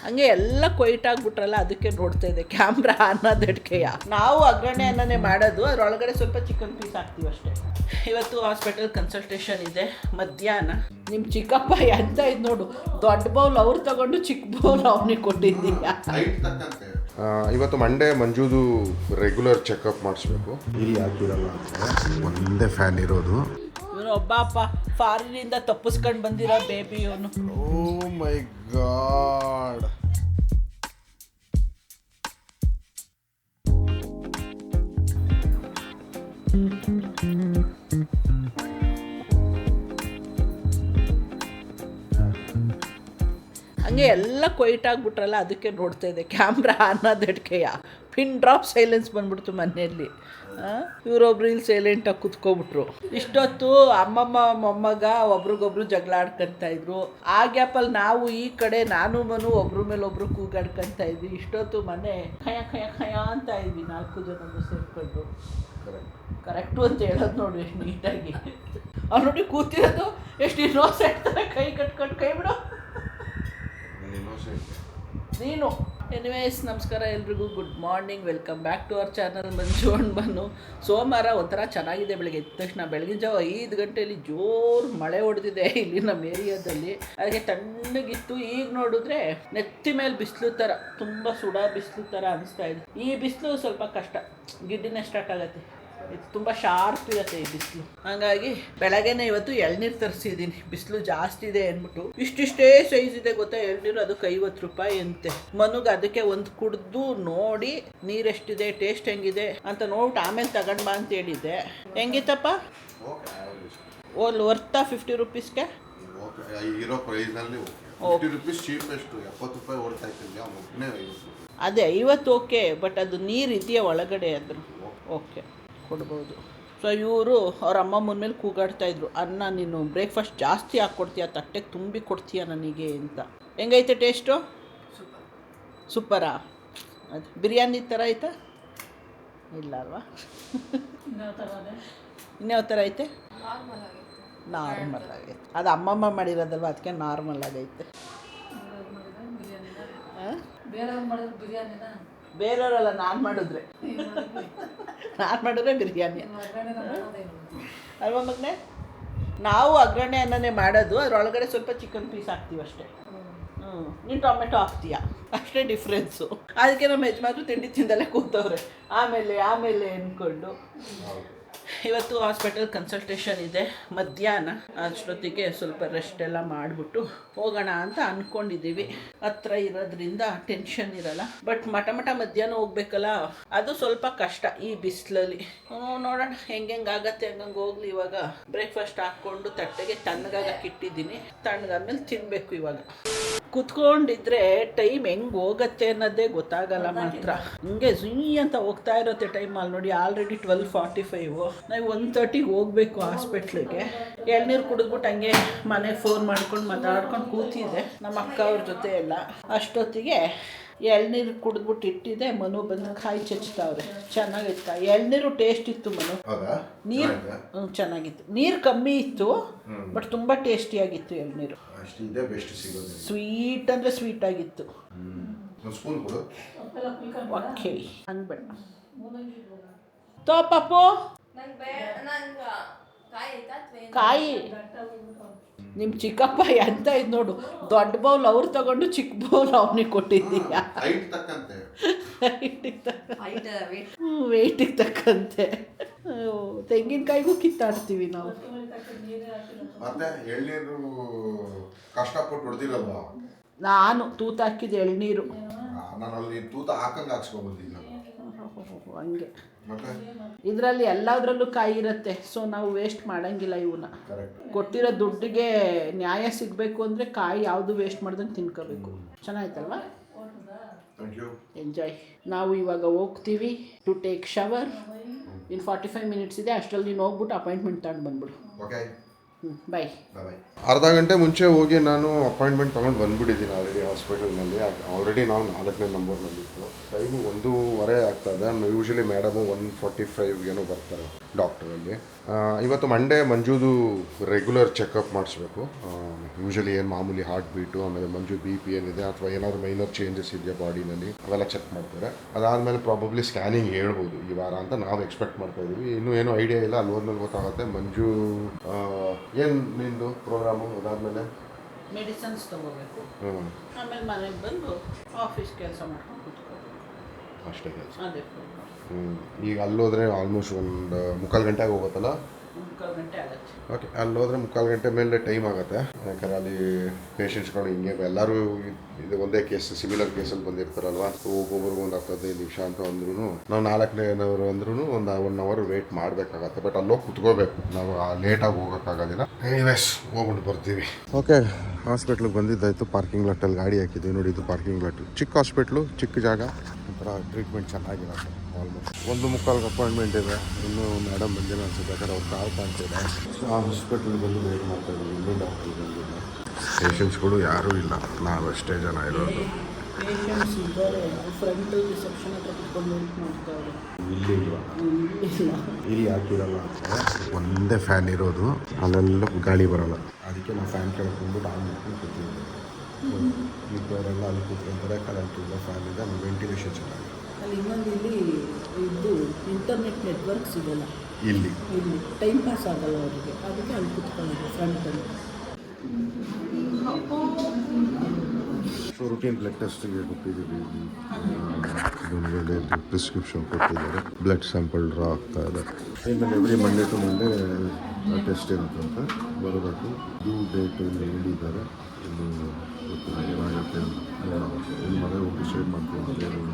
ಹಂಗೆ ಎಲ್ಲ ಕೊಯ್ಟ್ ಆಗಿಬಿಟ್ರಲ್ಲ, ಅದಕ್ಕೆ ನೋಡ್ತಾ ಇದೆ ಕ್ಯಾಮ್ರಾ ಅನ್ನೋದಕ್ಕೆ. ನಾವು ಅಗ್ರಣೆ ಅನ್ನನೇ ಮಾಡೋದು, ಅದರೊಳಗಡೆ ಸ್ವಲ್ಪ ಚಿಕನ್ ಪೀಸ್ ಹಾಕ್ತೀವಿ ಅಷ್ಟೇ. ಇವತ್ತು ಹಾಸ್ಪಿಟಲ್ ಕನ್ಸಲ್ಟೇಷನ್ ಇದೆ ಮಧ್ಯಾಹ್ನ. ನಿಮ್ಮ ಚಿಕ್ಕಪ್ಪ ಎಂತ ಇದು ನೋಡು, ದೊಡ್ಡ ಬೌಲ್ ಅವ್ರು ತಗೊಂಡು ಚಿಕ್ಕ ಬೌಲ್ ಅವನಿಗೆ ಕೊಟ್ಟಿದ್ದೀಯಾ. ಇವತ್ತು ಮಂಡೇ ಮಂಜುದು ರೆಗ್ಯುಲರ್ ಚೆಕಪ್ ಮಾಡಿಸ್ಬೇಕು. ಇಲ್ಲಿ ಆಗ್ತಿರಲ್ಲ ಅಂತ ಒಂದೇ ಫ್ಯಾನ್ ಇರೋದು. ಇವನು ಒಬ್ಬ ಅಪ್ಪ ಫಾರಿನಿಂದ ತಪ್ಪಿಸ್ಕೊಂಡು ಬಂದಿರೋ ಬೇಬಿ ಇವನು. ಓ ಮೈ ಗಾಡ್. ಹಂಗೆ ಎಲ್ಲ ಕೊಯ್ಟ್ ಆಗಿಬಿಟ್ರಲ್ಲ, ಅದಕ್ಕೆ ನೋಡ್ತಾ ಇದೆ ಕ್ಯಾಮ್ರಾ ಅನ್ನೋದಕ್ಕೆ. ಪಿನ್ ಡ್ರಾಪ್ ಸೈಲೆನ್ಸ್ ಬಂದ್ಬಿಡ್ತು ಮನೆಯಲ್ಲಿ. ಇವರೊಬ್ರು ಇಲ್ಲಿ ಸೈಲೆಂಟಾಗಿ ಕುತ್ಕೊಬಿಟ್ರು. ಇಷ್ಟೊತ್ತು ಅಮ್ಮಮ್ಮ ಮೊಮ್ಮಗ ಒಬ್ರಿಗೊಬ್ರು ಜಗಳ ಆಡ್ಕೊತಾ ಇದ್ರು. ಆ ಗ್ಯಾಪಲ್ಲಿ ನಾವು ಈ ಕಡೆ ನಾನು ಮನು ಒಬ್ರ ಮೇಲೆ ಒಬ್ರು ಕೂಗಾಡ್ಕೊತಾ ಇದ್ವಿ. ಇಷ್ಟೊತ್ತು ಮನೆ ಖಯ ಖಯ ಖಯ ಅಂತ ಇದ್ವಿ 4 ಜನರು ಸೇರ್ಕೊಂಡು. ಕರೆಕ್ಟು ಅಂತ ಹೇಳೋದು ನೋಡಿ ಎಷ್ಟು ನೀಟಾಗಿ. ಅವ್ರು ನೋಡಿ ಕೂತಿರೋದು ಎಷ್ಟು ಇನ್ನೋಸೆಂಟ್ ಥರ ಕೈ ಕಟ್ಕೊಂಡು ಕೈ ಬಿಡೋ ನೀನು. ಎನಿವೇಸ್ ನಮಸ್ಕಾರ ಎಲ್ರಿಗೂ, good morning, welcome back to our channel Manju and Bannu. ಸೋಮವಾರ ಒಂಥರ ಚೆನ್ನಾಗಿದೆ. ಬೆಳಗ್ಗೆ ಎದ್ದ ತಕ್ಷಣ ಬೆಳಗಿನ ಜಾವ 5 ಗಂಟೆಯಲ್ಲಿ ಜೋರು ಮಳೆ ಹೊಡೆದಿದೆ ಇಲ್ಲಿ ನಮ್ಮ ಏರಿಯಾದಲ್ಲಿ. ಅದಕ್ಕೆ ತಣ್ಣಗಿತ್ತು. ಈಗ ನೋಡಿದ್ರೆ ನೆತ್ತಿ ಮೇಲೆ ಬಿಸಿಲು ಥರ, ತುಂಬ ಸುಡ ಬಿಸಿಲು ಥರ ಅನಿಸ್ತಾ ಇದೆ. ಈ ಬಿಸಿಲು ಸ್ವಲ್ಪ ಕಷ್ಟ, ಗಿಡ್ಡಿನೇ ಸ್ಟಾರ್ಟ್ ಆಗುತ್ತೆ. ಇದು ತುಂಬ ಶಾರ್ಪ್ ಇರುತ್ತೆ ಈ ಬಿಸಿಲು. ಹಾಗಾಗಿ ಬೆಳಗ್ಗೆನೇ ಇವತ್ತು ಎಳ್ನೀರು ತರಿಸಿದ್ದೀನಿ. ಬಿಸಿಲು ಜಾಸ್ತಿ ಇದೆ ಅಂದ್ಬಿಟ್ಟು. ಇಷ್ಟಿಷ್ಟೇ ಸೈಜ್ ಇದೆ ಗೊತ್ತಾ ಎಳ್ನೀರು, ಅದಕ್ಕೆ 50 ರೂಪಾಯಿ ಅಂತೆ. ಮನುಗೆ ಅದಕ್ಕೆ ಒಂದು ಕುಡಿದು ನೋಡಿ ನೀರೆಷ್ಟಿದೆ, ಟೇಸ್ಟ್ ಹೆಂಗಿದೆ ಅಂತ ನೋಡ್ಬಿಟ್ಟು ಆಮೇಲೆ ತಗೊಂಡು ಬಾ ಅಂತ ಹೇಳಿದ್ದೆ. ಹೆಂಗಿತ್ತಪ್ಪ? ವರ್ತಾ 50 ರೂಪೀಸ್ಗೆ ಇರೋ ಪ್ರೈಸ್ನಲ್ಲಿ 50 ರೂಪೀಸ್ ಚೀಪೆಸ್ಟ್. 70 ರೂಪಾಯಿ ಓಡ್ತಾ ಇತ್ತು. ಅದೇ 50 ಓಕೆ, ಬಟ್ ಅದು ನೀರು ಇದೆಯಾ ಒಳಗಡೆ ಅದ್ರ ಓಕೆ ಕೊಡ್ಬೋದು. ಸೊ ಇವರು ಅವ್ರ ಅಮ್ಮಮ್ಮನ ಮೇಲೆ ಕೂಗಾಡ್ತಾಯಿದ್ರು, ಅನ್ನ ನೀನು ಬ್ರೇಕ್ಫಾಸ್ಟ್ ಜಾಸ್ತಿ ಹಾಕ್ಕೊಡ್ತೀಯ, ತಟ್ಟೆಗೆ ತುಂಬಿ ಕೊಡ್ತೀಯ ನನಗೆ ಅಂತ. ಹೆಂಗೈತೆ ಟೇಸ್ಟು? ಸೂಪರಾ? ಅದು ಬಿರಿಯಾನಿ ಥರ ಐತಾ? ಇಲ್ಲ ಅಲ್ವಾ? ಇನ್ಯಾವ ಥರ ಐತೆ? ನಾರ್ಮಲ್ ಆಗೈತೆ. ಅದು ಅಮ್ಮಮ್ಮ ಮಾಡಿರೋದಲ್ವ, ಅದಕ್ಕೆ ನಾರ್ಮಲ್ ಆಗೈತೆ. ಬೇರೆಯವರಲ್ಲ, ನಾನು ಮಾಡಿದ್ರೆ ಬಿರಿಯಾನಿ ಅಲ್ವಾ ಮಗನೇ? ನಾವು ಅಗ್ರಣೆ ಅನ್ನನೇ ಮಾಡೋದು, ಅದರೊಳಗಡೆ ಸ್ವಲ್ಪ ಚಿಕನ್ ಪೀಸ್ ಹಾಕ್ತೀವಿ ಅಷ್ಟೇ. ನೀನು ಟೊಮೆಟೊ ಹಾಕ್ತೀಯ ಅಷ್ಟೇ ಡಿಫ್ರೆನ್ಸು. ಅದಕ್ಕೆ ನಮ್ಮ ಯಜಮಾನ್ರು ತಿಂಡಿ ತಿಂದಲ್ಲೇ ಕೂತವ್ರೆ ಆಮೇಲೆ ಅಂದ್ಕೊಂಡು. ಇವತ್ತು ಹಾಸ್ಪಿಟಲ್ ಕನ್ಸಲ್ಟೇಷನ್ ಇದೆ ಮಧ್ಯಾಹ್ನ. ಅಷ್ಟೊತ್ತಿಗೆ ಸ್ವಲ್ಪ ರೆಸ್ಟ್ ಎಲ್ಲ ಮಾಡಿಬಿಟ್ಟು ಹೋಗೋಣ ಅಂತ ಅಂದ್ಕೊಂಡಿದ್ದೀವಿ. ಹತ್ರ ಇರೋದ್ರಿಂದ ಟೆನ್ಷನ್ ಇರಲ್ಲ. ಬಟ್ ಮಠ ಮಧ್ಯಾಹ್ನ ಹೋಗ್ಬೇಕಲ್ಲ, ಅದು ಸ್ವಲ್ಪ ಕಷ್ಟ ಈ ಬಿಸಿಲಲ್ಲಿ. ನೋಡೋಣ ಹೆಂಗಾಗತ್ತೆ ಹಂಗಂಗೆ ಹೋಗ್ಲಿ. ಇವಾಗ ಬ್ರೇಕ್ಫಾಸ್ಟ್ ಹಾಕ್ಕೊಂಡು ತಟ್ಟೆಗೆ ತಣ್ಣಗಾಗಕ್ಕೆ ಇಟ್ಟಿದ್ದೀನಿ. ತಣ್ಣಗಾದ್ಮೇಲೆ ತಿನ್ನಬೇಕು. ಇವಾಗ ಕುತ್ಕೊಂಡಿದ್ರೆ ಟೈಮ್ ಹೆಂಗೆ ಹೋಗುತ್ತೆ ಅನ್ನೋದೇ ಗೊತ್ತಾಗಲ್ಲ ಮಾತ್ರ. ಹಿಂಗೆ ಝೀ ಅಂತ ಹೋಗ್ತಾ ಇರುತ್ತೆ ಟೈಮ್. ಅಲ್ಲಿ ನೋಡಿ ಆಲ್ರೆಡಿ 12:45. ನಾವು 1:30ಗೆ ಹೋಗ್ಬೇಕು ಹಾಸ್ಪಿಟ್ಲಿಗೆ. ಎಳ್ನೀರು ಕುಡಿದ್ಬಿಟ್ಟು ಹಂಗೆ ಮನೆಗೆ ಫೋನ್ ಮಾಡ್ಕೊಂಡು ಮಾತಾಡ್ಕೊಂಡು ಕೂತಿದ್ದೆ ನಮ್ಮ ಅಕ್ಕ ಅವ್ರ ಜೊತೆ ಎಲ್ಲ. ಅಷ್ಟೊತ್ತಿಗೆ ಎಳ್ನೀರು ಕುಡಿದ್ಬಿಟ್ಟು ಇಟ್ಟಿದ್ದೆ. ಮನು ಬಂದು ಕಾಯಿ ಚಚ್ತಾವ್ರೆ. ಚೆನ್ನಾಗಿತ್ತು. ಎಳ್ನೀರು ಟೇಸ್ಟ್ ಇತ್ತು ಮನು. ನೀರು ಚೆನ್ನಾಗಿತ್ತು. ನೀರು ಕಮ್ಮಿ ಇತ್ತು, ಬಟ್ ತುಂಬ ಟೇಸ್ಟಿಯಾಗಿತ್ತು ಎಳ್ನೀರು. ಸ್ವೀಟ್ ಅಂದರೆ ಸ್ವೀಟ್ ಆಗಿತ್ತು. ಓಕೆ ಹಂಗೆ ಬೇಡ ತೋ ಪಪ್ಪು ಕಾಯಿ. ನಿಮ್ಮ ಚಿಕ್ಕಪ್ಪ ಎಂತ ಇದು ನೋಡು, ದೊಡ್ಡ ಬೌಲ್ ಅವ್ರು ತಗೊಂಡು ಚಿಕ್ಕ ಬೌಲ್ ಅವನಿಗೆ ಕೊಟ್ಟಿದ್ದೀಯಾ. ವೆಯ್ಟಿಗೆ ತಕ್ಕಂತೆ. ತೆಂಗಿನಕಾಯಿಗೂ ಕಿತ್ತಾಡ್ತೀವಿ ನಾವು. ನಾನು ತೂತ ಹಾಕಿದ ಎಳ್ನೀರು. ಹಂಗೆ ಇದರಲ್ಲಿ ಎಲ್ಲದರಲ್ಲೂ ಕಾಯಿ ಇರುತ್ತೆ. ಸೊ ನಾವು ವೇಸ್ಟ್ ಮಾಡೋಂಗಿಲ್ಲ. ಇವನ್ನ ಕೊಟ್ಟಿರೋ ದುಡ್ಡಿಗೆ ನ್ಯಾಯ ಸಿಗಬೇಕು ಅಂದರೆ ಕಾಯಿ ಯಾವುದು ವೇಸ್ಟ್ ಮಾಡ್ದಂಗೆ ತಿನ್ಕೋಬೇಕು. ಚೆನ್ನಾಯ್ತಲ್ವಾ? ಎಂಜಾಯ್. ನಾವು ಇವಾಗ ಹೋಗ್ತೀವಿ ಟು ಟೇಕ್ ಶವರ್. ಇನ್ನು 45 ಮಿನಿಟ್ಸ್ ಇದೆ. ಅಷ್ಟರಲ್ಲಿ ನೀನು ಹೋಗ್ಬಿಟ್ಟು ಅಪಾಯಿಂಟ್ಮೆಂಟ್ ತಗೊಂಡು ಬಂದ್ಬಿಡು. ಬಾಯ್. ಅರ್ಧ ಗಂಟೆ ಮುಂಚೆ ಹೋಗಿ ನಾನು ಅಪಾಯಿಂಟ್ಮೆಂಟ್ ತೊಗೊಂಡು ಬಂದುಬಿಟ್ಟಿದ್ದೀನಿ ಆಲ್ರೆಡಿ ಹಾಸ್ಪಿಟಲ್ನಲ್ಲಿ. ಆಲ್ರೆಡಿ ನಾವು 4ನೇ ನಂಬರ್ನಲ್ಲಿತ್ತು. ಟೈಮು 1:30 ಆಗ್ತದೆ. ಯೂಶ್ವಲಿ ಮೇಡಮು 1:45 ಬರ್ತಾರೆ. ಡಾಕ್ಟ್ರಲ್ಲಿ. ಇವತ್ತು ಮಂಡೇ ಮಂಜುದು ರೆಗ್ಯುಲರ್ ಚೆಕಪ್ ಮಾಡಿಸ್ಬೇಕು. ಯೂಶಲಿ ಏನು ಮಾಮೂಲಿ ಹಾರ್ಟ್ ಬೀಟು, ಆಮೇಲೆ ಮಂಜು BP ಏನಿದೆ ಅಥವಾ ಏನಾದರೂ ಮೈನರ್ ಚೇಂಜಸ್ ಇದೆಯಾ ಬಾಡಿನಲ್ಲಿ ಅವೆಲ್ಲ ಚೆಕ್ ಮಾಡ್ತಾರೆ. ಅದಾದಮೇಲೆ ಪ್ರಾಬಬ್ಲಿ ಸ್ಕ್ಯಾನಿಂಗ್ ಹೇಳ್ಬೋದು ಈ ವಾರ ಅಂತ ನಾವು ಎಕ್ಸ್ಪೆಕ್ಟ್ ಮಾಡ್ತಾ ಇದ್ದೀವಿ. ಇನ್ನೂ ಏನೂ ಐಡಿಯಾ ಇಲ್ಲ, ಅಲ್ಲಿ ಹೋದ್ಮೇಲೆ ಗೊತ್ತಾಗುತ್ತೆ. ಮಂಜು ಏನು ನಿಂದು ಪ್ರೋಗ್ರಾಮು ಅದಾದಮೇಲೆ ಮೆಡಿಸನ್ಸ್ ತೊಗೋಬೇಕು, ಆಮೇಲೆ ಮನೆಗೆ ಬಂದು ಆಫೀಸ್ ಕೆಲಸ ಮಾಡ್ಕೊಂಡು ಕೂತ್ಕೋಬೇಕು, ಅಷ್ಟೇ ಕೆಲಸ. ಅದೇ ಈಗ ಅಲ್ಲೋದ್ರೆ ಆಲ್ಮೋಸ್ಟ್ ಒಂದು 3/4 ಗಂಟೆಗೆ ಹೋಗುತ್ತಲ್ಲ. 3/4 ಗಂಟೆ ಆಗುತ್ತೆ. ಓಕೆ, ಅಲ್ಲೋದ್ರೆ 3/4 ಗಂಟೆ ಮೇಲೆ ಟೈಮ್ ಆಗುತ್ತೆ. ಯಾಕಂದರೆ ಅಲ್ಲಿ ಪೇಷಂಟ್ಸ್ಗಳು ಹಿಂಗೆ ಎಲ್ಲರೂ ಇದು ಒಂದೇ ಕೇಸ್ ಸಿಮಿಲರ್ ಕೇಸಲ್ಲಿ ಬಂದಿರ್ತಾರಲ್ವ. ಒಬ್ಬೊಬ್ರಿಗೂ ಒಂದು 10-15 ನಿಮಿಷ ಅಂತ ಅಂದ್ರೂ ನಾವು 4ನೇನವರು ಅಂದ್ರೂ ಒಂದು 1 ಅವರ್ ವೆಯ್ಟ್ ಮಾಡಬೇಕಾಗತ್ತೆ. ಬಟ್ ಅಲ್ಲೋಗಿ ಕುತ್ಕೋಬೇಕು, ನಾವು ಲೇಟಾಗಿ ಹೋಗೋಕ್ಕಾಗೋದಿಲ್ಲ. ಎನಿವೇಸ್ ಹೋಗ್ಬಿಟ್ಟು ಬರ್ತೀವಿ. ಓಕೆ, ಹಾಸ್ಪಿಟ್ಲಿಗೆ ಬಂದಿದ್ದಾಯಿತು. ಪಾರ್ಕಿಂಗ್ ಲಾಟಲ್ಲಿ ಗಾಡಿ ಹಾಕಿದ್ದೀವಿ ನೋಡಿ. ಇದು ಪಾರ್ಕಿಂಗ್ ಲಾಟ್, ಚಿಕ್ಕ ಹಾಸ್ಪಿಟ್ಲು, ಚಿಕ್ಕ ಜಾಗ, ಒಂಥರ ಟ್ರೀಟ್ಮೆಂಟ್ ಚೆನ್ನಾಗಿರುತ್ತೆ. ಆಲ್ಮೋಸ್ಟ್ 1:45 ಅಪಾಯಿಂಟ್ಮೆಂಟ್ ಇದೆ. ಇನ್ನೂ ಮೇಡಮ್ ಬಂದಿಲ್ಲ ಅನ್ಸುತ್ತೆ, ಯಾಕಂದ್ರೆ ಅವ್ರು ಕಾಲ್ ಕಾಣ್ತಿದೆ. ಆ ಹಾಸ್ಪಿಟ್ಲಿಗೆ ಬಂದು ವೇಟ್ ಮಾಡ್ತಾ ಇದ್ದೀವಿ. ಇನ್ನೂ ಡಾಕ್ಟ್ರು ಬಂದಿಲ್ಲ, ಪೇಷಂಟ್ಸ್ಗಳು ಯಾರೂ ಇಲ್ಲ, ನಾವಷ್ಟೇ ಜನ ಇರೋದು. ಪೇಷಂಟ್ಸ್ ಇದ್ದಾರೆ, ಫ್ರಂಟ್ ರಿಸೆಪ್ಷನ್ ಹತ್ರ ಕುತ್ಕೊಂಡು ವೇಟ್ ಮಾಡ್ತಾರೆ. ಇಲ್ಲಿ ಇಲ್ವಾ? ಇಲ್ಲಿ ಹಾಕಿರಲ್ಲ ಅಂತ ಒಂದೇ ಫ್ಯಾನ್ ಇರೋದು, ಅಲ್ಲೆಲ್ಲ ಗಾಳಿ ಬರೋಲ್ಲ. ಅದಕ್ಕೆ ನಾವು ಫ್ಯಾನ್ ಕೆಳಕೊಂಡ್ಬಿಟ್ಟು ಆನ್ ಮಾಡ್ಕೊಂಡು ಕೂತಿದ್ದೀವಿ. ಇಬ್ಬರೆಲ್ಲ ಅಲ್ಲಿ ಕೂತ್ಕೊಂತಾರೆ, ಕರೆಂಟ್ ತುಂಬ ಫ್ಯಾನ್ ಇದೆ, ಆಮೇಲೆ ವೆಂಟಿಲೇಷನ್ ಚೆನ್ನಾಗಿದೆ. ಅಲ್ಲಿ ಇನ್ನೊಂದು ಇಲ್ಲಿ ಇದು ಇಂಟರ್ನೆಟ್ ನೆಟ್ವರ್ಕ್ ಸಿಗೋಲ್ಲ. ಇಲ್ಲಿ ಟೈಮ್ ಪಾಸ್ ಆಗಲ್ಲ ಅವರಿಗೆ, ಅದಕ್ಕೆ ಅಲ್ಲಿ ಕೂತ್ಕೊಳ್ಳೋದು ಫ್ರಂಟಲ್ಲಿ. ಸೊ ರುಟೀನ್ ಬ್ಲಡ್ ಟೆಸ್ಟಿಗೆ ಕೊಟ್ಟಿದ್ದೀವಿ. ಇದೊಂದು ಪ್ರಿಸ್ಕ್ರಿಪ್ಷನ್ ಕೊಟ್ಟಿದ್ದಾರೆ. ಬ್ಲಡ್ ಸ್ಯಾಂಪಲ್ ಡ್ರಾ ಆಗ್ತಾ ಇದೆ. ಇನ್ಮೇಲೆ every Monday to Monday test ಇರುತ್ತಂತೆ, ಬರಬೇಕು. ಡ್ಯೂ ಡೇಟ್ ಹೇಳಿದ್ದಾರೆ. ಇನ್ನು ಗೊತ್ತಿಲ್ಲ ಏನಾಗುತ್ತೆ ನೋಡೋಣ. ಇಲ್ಲಿ ಮನೆ ಹೋಗಿ ಡಿಸೈಡ್ ಮಾಡ್ತೀವಿ.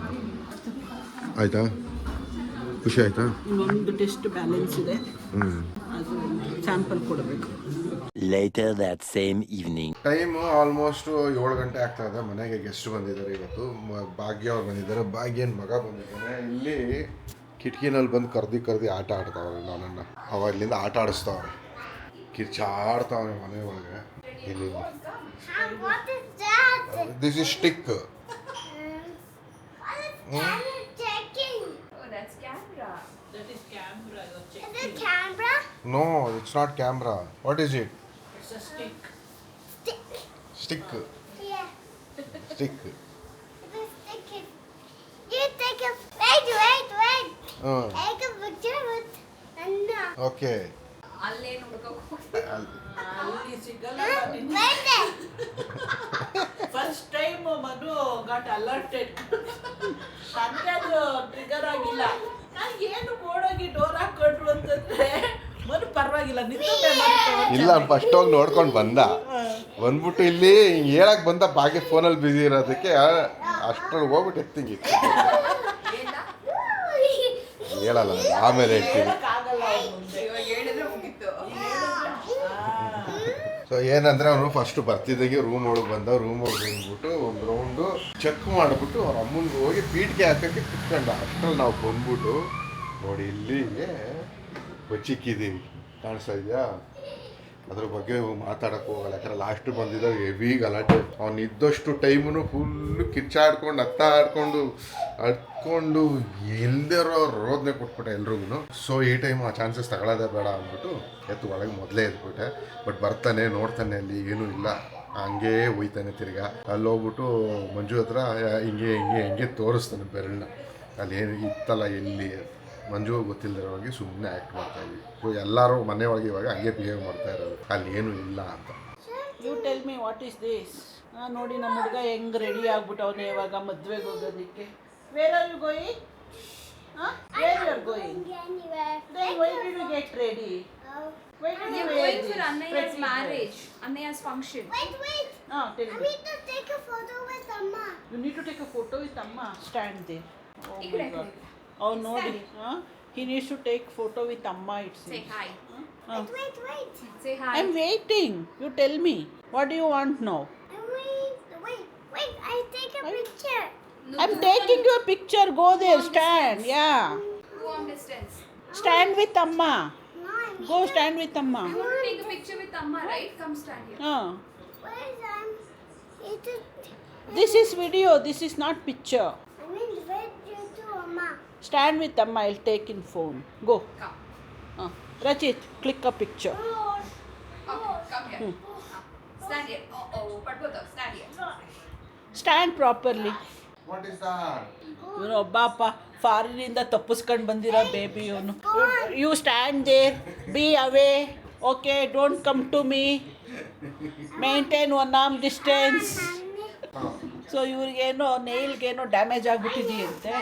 ಆಯಿತಾ? ಖುಷಿ ಆಯಿತಾ? ಇನ್ನೊಂದು ಟೆಸ್ಟ್ ಬ್ಯಾಲೆನ್ಸ್ ಇದೆ, ಅದು ಸ್ಯಾಂಪಲ್ ಕೊಡಬೇಕು. Later that same evening. Time almost 7 ಗಂಟೆ ಆಗ್ತಾ ಇದೆ. ಮನೆಗೆ ಗೆಸ್ಟ್ ಬಂದಿದ್ದಾರೆ ಇವತ್ತು. ಭಾಗ್ಯ ಅವ್ರು ಬಂದಿದ್ದಾರೆ, ಭಾಗ್ಯನ ಮಗ ಬಂದಿದ್ದಾನೆ. ಇಲ್ಲಿ ಕಿಟಕಿನಲ್ಲಿ ಬಂದು ಕರ್ದು ಆಟ ಆಡ್ತಾವ್ರೆ ನನ್ನನ್ನು. ಅವ ಇಲ್ಲಿಂದ ಆಟ ಆಡಿಸ್ತಾವ್ರೆ, ಕಿರ್ಚಾಡ್ತಾವ್ರೆ ಮನೆ ಒಳಗೆ. ಇಲ್ಲಿ this is stick. That is camera. Is it camera? No, it's not camera. What is it? It's a stick. Stick. Yeah. Stick. It's a stick. You take a wait. Take a picture with Anna. Okay. Allen ಅಲ್ಲಿ ಸಿಗಲ್ಲ. Wait. First time Manu got alerted. ನನಗೆ ಅದು trigger ಆಗಿಲ್ಲ. ನಾನು ಏನು ಓಡೋಗಿ door ಹಾಕೊಟ್ರು ಅಂತಂದ್ರೆ ಮನು ಪರವಾಗಿಲ್ಲ ನಿಂತೇ ಇಲ್ಲ, ಫಸ್ಟ್ ಹೋಗಿ ನೋಡ್ಕೊಂಡು ಬಂದ್ಬಿಟ್ಟು ಇಲ್ಲಿ ಹೇಳಕ್ ಬಂದ ಭಾಗ್ಯ ಫೋನಲ್ಲಿ ಬ್ಯುಸಿ ಇರೋದಕ್ಕೆ ಅಷ್ಟೊಳಗೆ ಹೋಗ್ಬಿಟ್ಟು ಎತ್ತಿಂಗಿ ಹೇಳಲ್ಲ, ಆಮೇಲೆ ಹೇಳ್ತೀನಿ. ಆಗಲ್ಲ ಮುಂದೆ ಹೇಳಿದ್ರೆ ಮುಗಿತು. ಸೊ ಏನಂದ್ರೆ ಅವನು ಫಸ್ಟ್ ಬರ್ತಿದ್ದಾಗೆ ರೂಮ್ ಒಳಗೆ ರೂಮ್ ಒಳಗೆ ಬಂದ್ಬಿಟ್ಟು ಒಂದು ರೌಂಡು ಚೆಕ್ ಮಾಡಿಬಿಟ್ಟು ಅವ್ರ ಅಮ್ಮನಿಗೆ ಹೋಗಿ ಪೀಠಿಗೆ ಹಾಕೋಕ್ಕೆ ಕುತ್ಕೊಂಡ. ಅಷ್ಟರಲ್ಲಿ ನಾವು ಬಂದ್ಬಿಟ್ಟು ನೋಡಿ ಇಲ್ಲಿಗೆ ಬಚ್ಚಿಕ್ಕಿದ್ದೀವಿ, ಕಾಣಿಸ್ತಾ ಇದೆಯಾ? ಅದ್ರ ಬಗ್ಗೆ ಮಾತಾಡೋಕ್ಕೆ ಹೋಗಲ್ಲ, ಯಾಕಂದ್ರೆ ಲಾಸ್ಟ್ ಬಂದಿದ್ದಾಗ ಹೆವಿ ಗಲಾಟೆ. ಅವ್ನು ಇದ್ದಷ್ಟು ಟೈಮು ಫುಲ್ಲು ಕಿಚ್ಚಾಡ್ಕೊಂಡು ಅಡ್ಕೊಂಡು ಎಲ್ದಿರೋ ರೋದನೆ ಕೊಟ್ಬಿಟ್ಟೆ ಎಲ್ರಿಗೂ. ಸೊ ಈ ಟೈಮ್ ಆ ಚಾನ್ಸಸ್ ತಗೊಳ್ಳೋದೇ ಬೇಡ ಅಂದ್ಬಿಟ್ಟು ಎತ್ತು ಒಳಗೆ ಮೊದಲೇ ಎದ್ಬಿಟ್ಟೆ. ಬಟ್ ಬರ್ತಾನೆ ನೋಡ್ತಾನೆ, ಅಲ್ಲಿ ಏನೂ ಇಲ್ಲ, ಹಂಗೇ ಹೋಯ್ತಾನೆ ತಿರ್ಗಾ. ಅಲ್ಲಿ ಹೋಗ್ಬಿಟ್ಟು ಮಂಜು ಹತ್ರ ಹಿಂಗೆ ತೋರಿಸ್ತಾನೆ ಬೆರಳನ್ನ. ಅಲ್ಲಿ ಏನು ಇತ್ತಲ್ಲ ಎಲ್ಲಿ. ಮಂಜು ಗೊತ್ತಿಲ್ಲದಿರೋವಾಗಿ ಸುಮ್ಮನೆ ಆ್ಯಕ್ಟ್ ಮಾಡ್ತಾಯಿದ್ವಿ. ಸೊ ಎಲ್ಲರೂ ಮನೆ ಒಳಗೆ ಇವಾಗ ಹಂಗೆ ಬಿಹೇವ್ ಮಾಡ್ತಾ ಇರೋದು, ಅಲ್ಲಿ ಏನೂ ಇಲ್ಲ ಅಂತ. You tell me what is this? ನೋಡಿ ನಮ್ಮ ಹುಡುಗ ಹೆಂಗೆ ರೆಡಿ ಆಗ್ಬಿಟ್ಟವನೇ ಇವಾಗ ಮದುವೆಗೆ ಹೋಗೋದಕ್ಕೆ. Where are you going? Where you are going? Anywhere. Then why did you get ready? Why did you You're wear going this? for Annaya's marriage, Annaya's function. Wait. Tell I me. need to take a photo with Amma. You need to take a photo with Amma. Stand there. Oh my Ikkade, God. ikkade. Oh nodi. He needs to take photo with Amma, it seems. Say hi. Wait. Say hi. I'm waiting. You tell me. What do you want now? Wait. I take a picture. No, I'm no, taking your picture. Go there. Stand. Yeah. Go on distance. Stand with Amma. No, I'm Go stand with Amma. You want to take a picture with Amma, right? Come stand here. Where is it is. This is video. This is not picture. I mean, wait you to Amma. Stand with Amma. I'll take in phone. Go. Come. Rachit, click a picture. Okay, come here. Stand here. Oh, Padbota, stand here. Stand properly. What is that? ಇವನು ಒಬ್ಬ ಫಾರಿನಿಂದ ತಪ್ಪಿಸ್ಕೊಂಡು ಬಂದಿರೋ baby ಇವನು. You stand there, be away, okay, don't come to me, maintain 1 arm distance. So ಇವ್ರಿಗೇನೋ ನೇಲ್ಗೇನೋ damage ಆಗಿಬಿಟ್ಟಿದೆಯಂತೆ.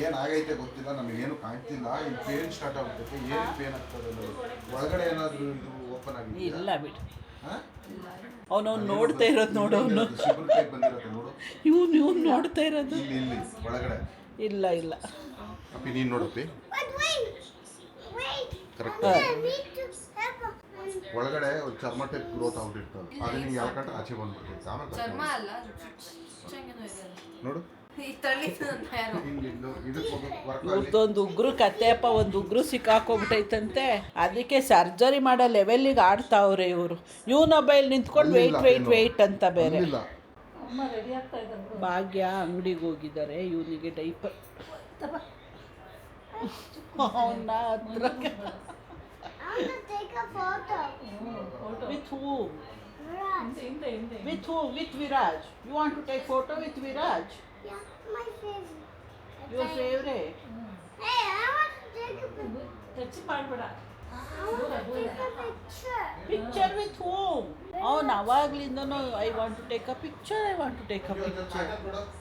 ಏನಾಗೈತೆ ಗೊತ್ತಿಲ್ಲ, ನಮಗೇನು ಕಾಣ್ತಿಲ್ಲ. ಇಲ್ಲಿ ಪೇನ್ ಸ್ಟಾರ್ಟ್ ಆಗ್ಬಿಟ್ಟೈತೆ. ಏನು ಪೇನ್ ಆಗ್ತದೆ ಅನ್ನೋದು. ಒಳಗಡೆ ಏನಾದರೂ ಇದು ಓಪನ್ ಆಗಿದೆ? ಇಲ್ಲ ಬಿಡು, ಅವನವ್ನು ನೋಡ್ತಾ ಇರೋದು ನೋಡು. ಅವನು ಸಿಬಿಲ್ ಟೈಪ್ ಬಂದಿರುತ್ತೆ ನೋಡು. ಇವ್ನು ನೋಡ್ತಾ ಇರೋದು. ಇಲ್ಲಿ ಒಳಗಡೆ ಇಲ್ಲ ಇಲ್ಲ. ಅಪ್ಪಿ ನೀನು ನೋಡಪ್ಪಿ. But wait. Correct. I need to help. ಒಳಗಡೆ ಒಂದು ಚರ್ಮ ಟೈಪ್ ಗ್ರೋತ್ ಆಗ್ಬಿಟ್ಟಿರ್ತದೆ. ಅದು ನಿಂಗೆ ಯಾವ ಕಟ್ಟ ಆಚೆ ಬಂದ್ಬಿಟ್ಟಿರುತ್ತೆ. ಆಮೇಲೆ ಚರ್ಮ ಅಲ್ಲ ಚುಚ್ಚಂಗೇನೋ ಇದೆ ನೋಡು. ಈ ತಳ್ಳಿದಂತ ಯಾರು ಇವ್ರದ್ದೊಂದು ಉಗ್ರು ಕತೆಯಪ್ಪ, ಒಂದು ಉಗ್ರು ಸಿಕ್ಕಾಕೋಗ್ಬಿಟ್ಟೈತಂತೆ. ಅದಕ್ಕೆ ಸರ್ಜರಿ ಮಾಡೋ ಲೆವೆಲ್ಲಿಗೆ ಆಡ್ತಾವ್ರೆ ಇವರು. ಇವನೊಬ್ಬ ನಿಂತ್ಕೊಂಡು ವೆಯ್ಟ್ ಅಂತ ಬೇರೆ. ಭಾಗ್ಯ ಅಂಗಡಿಗೆ ಹೋಗಿದ್ದಾರೆ, ಇವನಿಗೆ ಡೈಪರ್ ಅವನ್ನ ಹತ್ರ. I want to take a photo. With whom? Viraj. With whom? With Viraj. You want to take photo with Viraj? Yeah, my favorite. Your favorite? Hey, I want to take a picture. I want to take a picture. Picture with whom? ಅವನು ಅವಾಗ್ಲಿಂದನೂ I want to take a picture.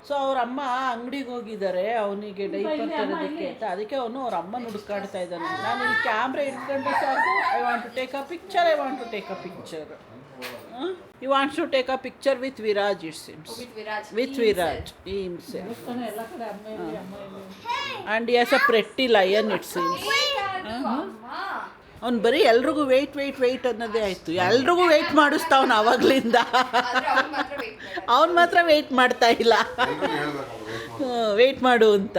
So ಅವ್ರ ಅಮ್ಮ ಅಂಗಡಿಗೆ ಹೋಗಿದ್ದಾರೆ ಅವನಿಗೆ diaper ತರೋದಕ್ಕೆ ಅಂತ. ಅದಕ್ಕೆ ಅವನು ಅವ್ರ ಅಮ್ಮನ ಹುಡುಕಾಡ್ತಾ ಇದ್ದಾನೆ. ನಾನು ಇಲ್ಲಿ ಕ್ಯಾಮ್ರಾ ಇಟ್ಕೊಂಡ್ರೆ ಸಾಕು, I want to take a picture. He wants to take a picture with Viraj, it seems. With Viraj, he himself. And he has a pretty lion, it seems. ಅವ್ನು ಬರೀ ಎಲ್ರಿಗೂ ವೆಯ್ಟ್ ಅನ್ನೋದೇ ಆಯಿತು. ಎಲ್ರಿಗೂ ವೆಯ್ಟ್ ಮಾಡಿಸ್ತಾವ್ನು ಆವಾಗಲಿಂದ. ಅವ್ನು ಮಾತ್ರ ವೆಯ್ಟ್ ಮಾಡ್ತಾ ಇಲ್ಲ. ವೆಯ್ಟ್ ಮಾಡು ಅಂತ.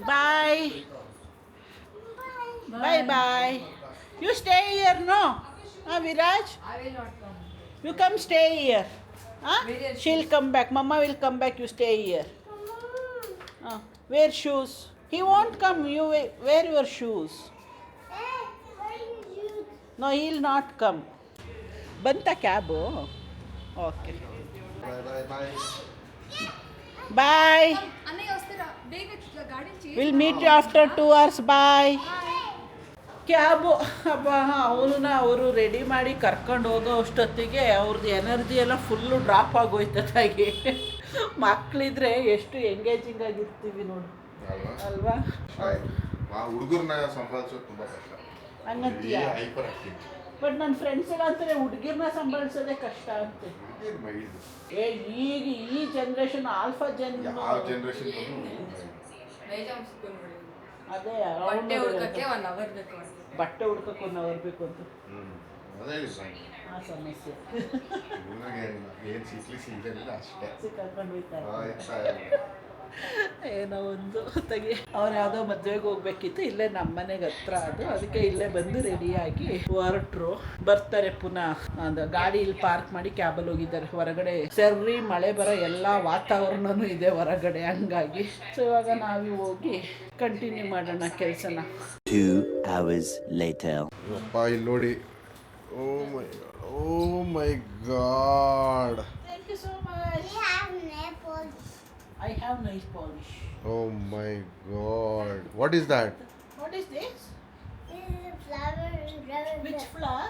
ಬಾಯ್. You stay here, no? Viraj? I will not come. You come stay here. She'll come back. Mama will come back. You stay here. Wear shoes. He won't come. You wear your shoes. Hey, where are you? No, he'll not come. Banta cab? Okay. Bye. Annay ostira. Bega ಗಾಡಿ change. We'll meet you after 2 hours. Bye. Cab ಹಬ್ಬ ಅವರು ready ಮಾಡಿ ಕರ್ಕೊಂಡು ಹೋಗೋ ಅಷ್ಟೊತ್ತಿಗೆ ಅವ್ರದ್ದು energy ಎಲ್ಲ full drop ಆಗೋಯ್ತದಾಗಿ. ಮಕ್ಕಳಿದ್ರೆ ಎಷ್ಟು ಎಂಗೇಜಿಂಗ್ ಆಗಿರ್ತೀವಿ ನೋಡು, ಅಲ್ವಾ? ಹುಡುಗರನ್ನ ಸಂಪಾದಿಸೋದು ತುಂಬ ಕಷ್ಟ. ಹಂಗಂತೀಯ? Hyper active. ಬಟ್ ನನ್ನ ಫ್ರೆಂಡ್ಸ್ ಎಲ್ಲ ಅಂತಾರೆ ಹುಡುಗಿರ್ನ ಸಂಭಾಳಿಸೋದೇ ಕಷ್ಟ ಅಂತೆ. ಈಗ ಈ ಜನ್ರೇಷನ್ ಆಲ್ಫಾ ಯಾವ ಜನ್ರೇಷನ್ ನೈಜಾಮ್ ಸ್ಕೂಲ್ ನೋಡಿ ಅದೇ ಬಟ್ಟೆ ಹುಡ್ಕಕ್ಕೆ 1 hour ಬೇಕು. ಬಟ್ಟೆ ಹುಡ್ಕಕ್ಕೆ 1 hour ಬೇಕು ಅಂತ ಅದೇ ಆ ಸಮಸ್ಯೆ ಏನು ಸಿಗ್ಲಿಲ್ಲ ಅಷ್ಟೇ. ಸಿಕ್ಕಾಕೊಂಡು ಆಯ್ತಾ ಏನೋ ಒಂದು ತೆಗಿ. ಅವ್ರು ಯಾವುದೋ ಮದುವೆಗೆ ಹೋಗ್ಬೇಕಿತ್ತು, ಇಲ್ಲೇ ನಮ್ಮ ಮನೆಗೆ ಹತ್ರ ಅದು. ಅದಕ್ಕೆ ಇಲ್ಲೇ ಬಂದು ರೆಡಿಯಾಗಿ ಹೊರಟ್ರು. ಬರ್ತಾರೆ ಪುನಃ. ಅದು ಗಾಡಿ ಇಲ್ಲಿ ಪಾರ್ಕ್ ಮಾಡಿ ಕ್ಯಾಬಲ್ಲಿ ಹೋಗಿದ್ದಾರೆ. ಹೊರಗಡೆ ಸರ್ರಿ ಮಳೆ ಬರೋ ಎಲ್ಲ ವಾತಾವರಣನೂ ಇದೆ ಹೊರಗಡೆ, ಹಂಗಾಗಿ. ಸೊ ಇವಾಗ ನಾವು ಹೋಗಿ ಕಂಟಿನ್ಯೂ ಮಾಡೋಣ ಕೆಲಸನ. 2 hours later. ಅಪ್ಪ ಇಲ್ಲಿ ನೋಡಿ. Oh my god. Thank you so much. We have nail polish. I have nail polish. Oh my god. What is that? What is this? This is a flower and rose. Which flower?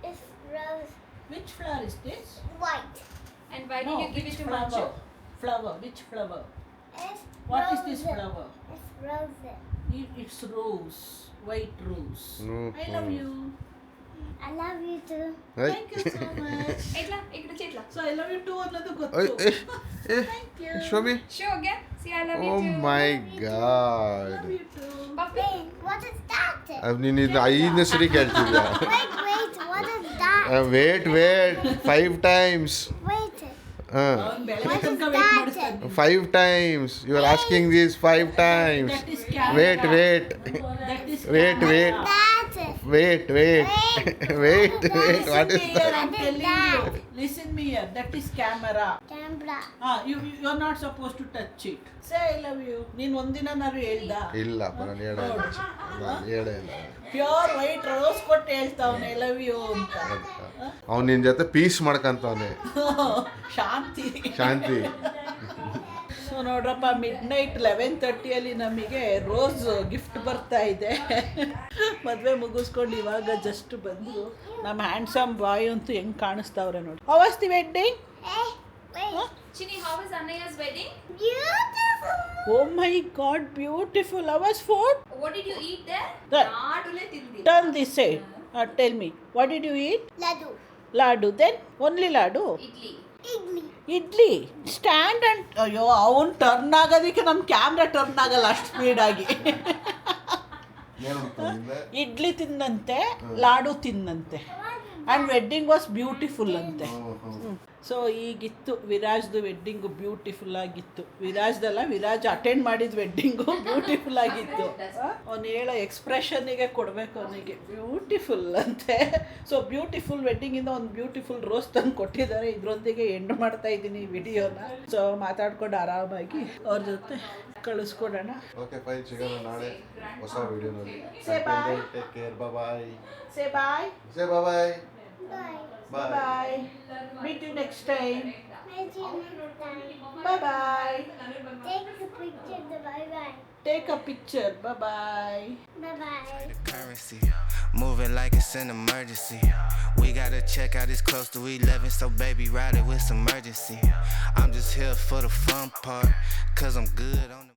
It's rose Which flower is this? white. And why did you give it which to flower? Manju? Flower. Which flower? It's What rose. is this flower? It's rose. It's rose. White rose. No. I love you. I love you too. Hey. Thank you so much. Etla, ikde chetla. So I love you too ಅನ್ನೋದು Hey, ಗೊತ್ತು. hey. Thank you. Show me. Show again. See, I love you Oh too. my Love god. you too. Puppy. Wait, what is that? ನೀನು ಇದು 5ನೇ ಸರಿ ಕೇಳ್ತಿದ್ಯಾ? Wait, what is that? Wait 5 times. Wait. ಅವ್ನು ಬೆಳಗ್ಗೆ ತನಕ What is wait that? ಮಾಡಿಸ್ತಾನೆ. 5 times. You are asking this 5 times. That is Canada. Wait. That is Wait. That. Wait what is Listen me here. That is camera. Camera. You're not supposed to touch it. Say I love you. ನೀನು ಒಂದಿನಾರು ಹೇಳ್ದ? ಇಲ್ಲಪ್ಪ ನಾನು ಹೇಳೇ ಇಲ್ಲ. Pure white rose ಕೊಟ್ಟು ಹೇಳ್ತಾವನೆ I love you ಅಂತ. ಅವ್ನು ನಿನ್ನ ಜೊತೆ ಪೀಸ್ ಮಾಡ್ಕೊಂತವನೆ. ಶಾಂತಿ. ಸೊ ನೋಡ್ರಪ್ಪ, ಮಿಡ್ನೈಟ್ 11:30 ನಮಗೆ ರೋಸ್ ಗಿಫ್ಟ್ ಬರ್ತಾ ಇದೆ. ಮದುವೆ ಮುಗಿಸ್ಕೊಂಡು ಇವಾಗ ಜಸ್ಟ್ ಬಂದು ನಮ್ಮ ಹ್ಯಾಂಡ್ಸಮ್ ಬಾಯ್ ಅಂತೂ ಹೆಂಗೆ ಕಾಣಿಸ್ತಾವ್ರೆ ನೋಡಿ. How was the wedding? Hey, wait. Chini, how was Anna's wedding? Beautiful. Oh my God, beautiful. How was food? What did you eat there? ನಾಡುಲೆ ತಿಂದಿ. Turn this side. Tell me, what did you eat? Ladu. Then only ladu? Idli. Idli. Stand and ಅಯ್ಯೋ, ಅವ್ನು turn ಆಗೋದಕ್ಕೆ ನಮ್ಮ camera turn ಆಗಲ್ಲ ಅಷ್ಟು ಸ್ಪೀಡಾಗಿ. ಇಡ್ಲಿ ತಿಂದಂತೆ, ಲಾಡು ತಿಂದಂತೆ. And wedding was beautiful ಅಂತೆ. ಸೊ ಈಗಿತ್ತು ವಿರಾಜ್ದು ವೆಡ್ಡಿಂಗು, ಬ್ಯೂಟಿಫುಲ್ ಆಗಿತ್ತು. ವಿರಾಜ್ ಅಟೆಂಡ್ ಮಾಡಿದ ವೆಡ್ಡಿಂಗು ಬ್ಯೂಟಿಫುಲ್ ಆಗಿತ್ತು. ಅವ್ನು ಹೇಳೋ ಎಕ್ಸ್ಪ್ರೆಷನ್ನಿಗೆ ಕೊಡಬೇಕು ಅವನಿಗೆ, ಬ್ಯೂಟಿಫುಲ್ ಅಂತೆ. ಸೊ ಬ್ಯೂಟಿಫುಲ್ ವೆಡ್ಡಿಂಗಿಂದ ಒಂದು ಬ್ಯೂಟಿಫುಲ್ ರೋಸ್ ತಂದು ಕೊಟ್ಟಿದ್ದಾರೆ. ಇದರೊಂದಿಗೆ ಎಂಡ್ ಮಾಡ್ತಾ ಇದ್ದೀನಿ ವಿಡಿಯೋನ. ಸೊ ಮಾತಾಡ್ಕೊಂಡು ಆರಾಮಾಗಿ ಅವ್ರ ಜೊತೆ ಕಳಿಸ್ಕೊಡೋಣ. ಓಕೆ ಫೈನ್, ಸಿಗೋಣ ನಾಳೆ ಹೊಸ ವಿಡಿಯೋನಲ್ಲಿ. Say bye. Take care, bye. Say bye. Say bye. Bye. Meet you next time. Meet you next time. Bye. Take a picture. Bye. Take a picture. Bye. Bye. Currency, moving like it's an emergency. We gotta check out, it's close to 11, so baby ride it with some urgency. I'm just here for the fun part, cause I'm good on the